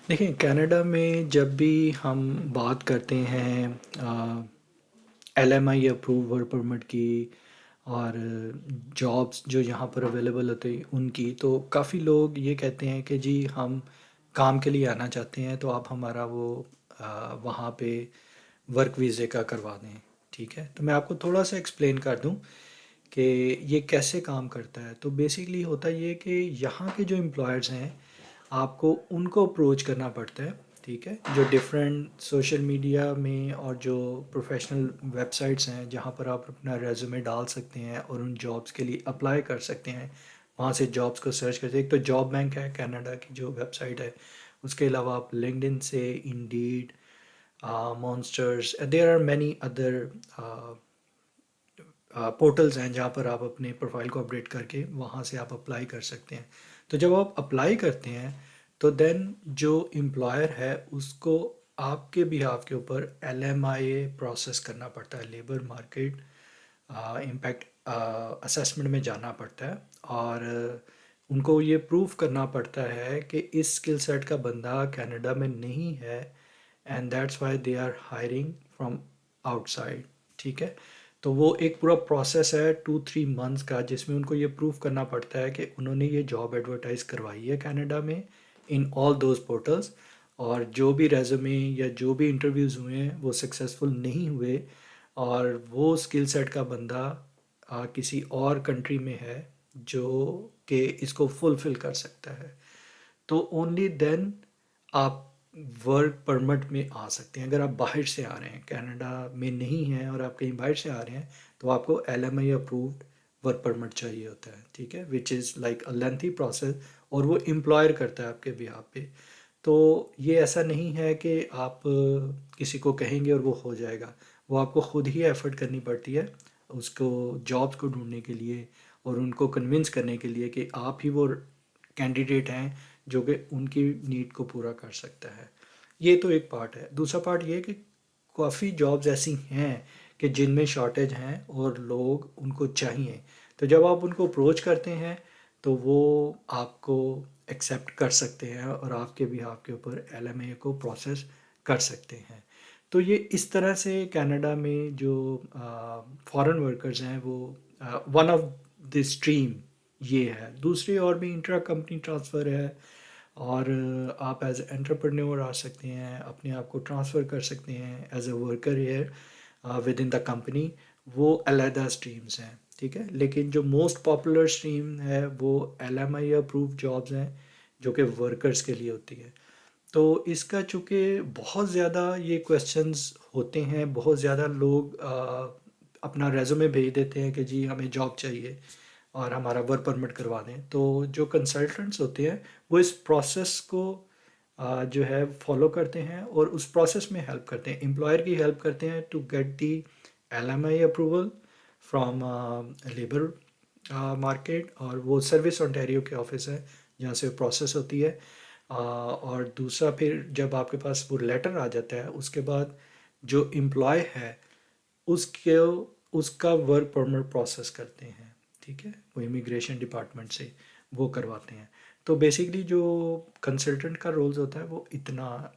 देखिए, कनाडा में जब भी हम बात करते हैं एलएमआई अप्रूव वर्क परमिट की और जॉब्स जो यहाँ पर अवेलेबल होते हैं उनकी, तो काफ़ी लोग ये कहते हैं कि जी हम काम के लिए आना चाहते हैं, तो आप हमारा वो वहाँ पे वर्क वीज़े का करवा दें। ठीक है, तो मैं आपको थोड़ा सा एक्सप्लेन कर दूं कि ये कैसे काम करता है। तो बेसिकली होता ये है कि यहाँ के जो एम्प्लॉयर्स हैं, आपको उनको अप्रोच करना पड़ता है। ठीक है, जो डिफरेंट सोशल मीडिया में और जो प्रोफेशनल वेबसाइट्स हैं जहाँ पर आप अपना रेज्यूमे डाल सकते हैं और उन जॉब्स के लिए अप्लाई कर सकते हैं, वहाँ से जॉब्स को सर्च करते हैं। एक तो जॉब बैंक है कनाडा की जो वेबसाइट है, उसके अलावा आप लिंक्डइन से, Indeed, Monsters, there are many other portals हैं जहाँ पर आप अपने प्रोफाइल को अपडेट करके वहाँ से आप अप्लाई कर सकते हैं। तो जब आप अप्लाई करते हैं तो देन जो एम्प्लॉयर है उसको आपके बिहाफ के ऊपर एलएमआई प्रोसेस करना पड़ता है, लेबर मार्केट इम्पैक्ट असेसमेंट में जाना पड़ता है। और उनको ये प्रूव करना पड़ता है कि इस स्किल सेट का बंदा कनाडा में नहीं है, and that's why they are hiring from outside. ठीक है, तो वो एक पूरा प्रोसेस है 2-3 मंथ्स का, जिसमें उनको ये प्रूव करना पड़ता है कि उन्होंने ये जॉब एडवर्टाइज करवाई है कनाडा में इन ऑल दोज पोर्टल्स, और जो भी रेज्यूमे या जो भी इंटरव्यूज़ हुए हैं वो सक्सेसफुल नहीं हुए, और वो स्किल सेट का बंदा किसी और कंट्री में है जो कि इसको फुलफ़िल कर सकता है, तो ओनली देन आप वर्क परमिट में आ सकते हैं। अगर आप बाहर से आ रहे हैं, कनाडा में नहीं हैं और आप कहीं बाहर से आ रहे हैं, तो आपको एलएमआई अप्रूव्ड वर्क परमिट चाहिए होता है। ठीक है, which is like a lengthy process, और वो एम्प्लॉयर करता है आपके बिहाफ पे। तो ये ऐसा नहीं है कि आप किसी को कहेंगे और वो हो जाएगा। वो आपको खुद ही एफर्ट करनी पड़ती है उसको जॉब्स को ढूंढने के लिए, और उनको कन्विंस करने के लिए कि आप ही वो कैंडिडेट हैं जो कि उनकी नीड को पूरा कर सकता है। ये तो एक पार्ट है। दूसरा पार्ट ये है कि काफ़ी जॉब्स ऐसी हैं कि जिनमें शॉर्टेज हैं और लोग उनको चाहिए। तो जब आप उनको अप्रोच करते हैं तो वो आपको एक्सेप्ट कर सकते हैं और आपके भी आपके ऊपर एलएमए को प्रोसेस कर सकते हैं। तो ये इस तरह से कनाडा में जो फॉरेन वर्कर्स हैं वो वन ऑफ द स्ट्रीम ये है। दूसरी और भी इंट्रा कंपनी ट्रांसफ़र है, और आप एज एंटरप्रेन्योर आ सकते हैं, अपने आप को ट्रांसफ़र कर सकते हैं as a worker here within the company. वो अलहदा स्ट्रीम्स हैं। ठीक है, लेकिन जो मोस्ट पॉपुलर स्ट्रीम है वो एलएमआई अप्रूव जॉब्स हैं जो कि वर्कर्स के लिए होती है। तो इसका चूँकि बहुत ज़्यादा ये क्वेश्चंस होते हैं, बहुत ज़्यादा लोग अपना रेज़्यूमे भेज देते हैं कि जी हमें जॉब चाहिए और हमारा वर्क परमिट करवा दें। तो जो कंसल्टेंट्स होते हैं वो इस प्रोसेस को जो है फॉलो करते हैं और उस प्रोसेस में हेल्प करते हैं, एम्प्लॉयर की हेल्प करते हैं to get the LMI approval from labour market. और वो सर्विस ओंटारियो के ऑफिस है जहाँ से प्रोसेस होती है। और दूसरा फिर जब आपके पास वो लेटर आ जाता है उसके बाद जो एम्प्लॉय है उसके उसका वर्क परमिट प्रोसेस करते हैं। ठीक है, वो इमिग्रेशन डिपार्टमेंट से वो करवाते हैं। तो बेसिकली जो कंसल्टेंट का रोल्स होता है वो इतना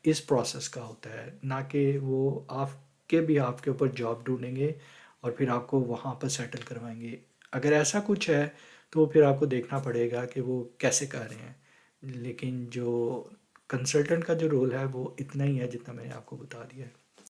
इस प्रोसेस का होता है, ना कि वो आपके भी आपके ऊपर जॉब ढूंढेंगे और फिर आपको वहाँ पर सेटल करवाएंगे। अगर ऐसा कुछ है तो फिर आपको देखना पड़ेगा कि वो कैसे कर रहे हैं, लेकिन जो कंसल्टेंट का जो रोल है वो इतना ही है जितना मैंने आपको बता दिया है।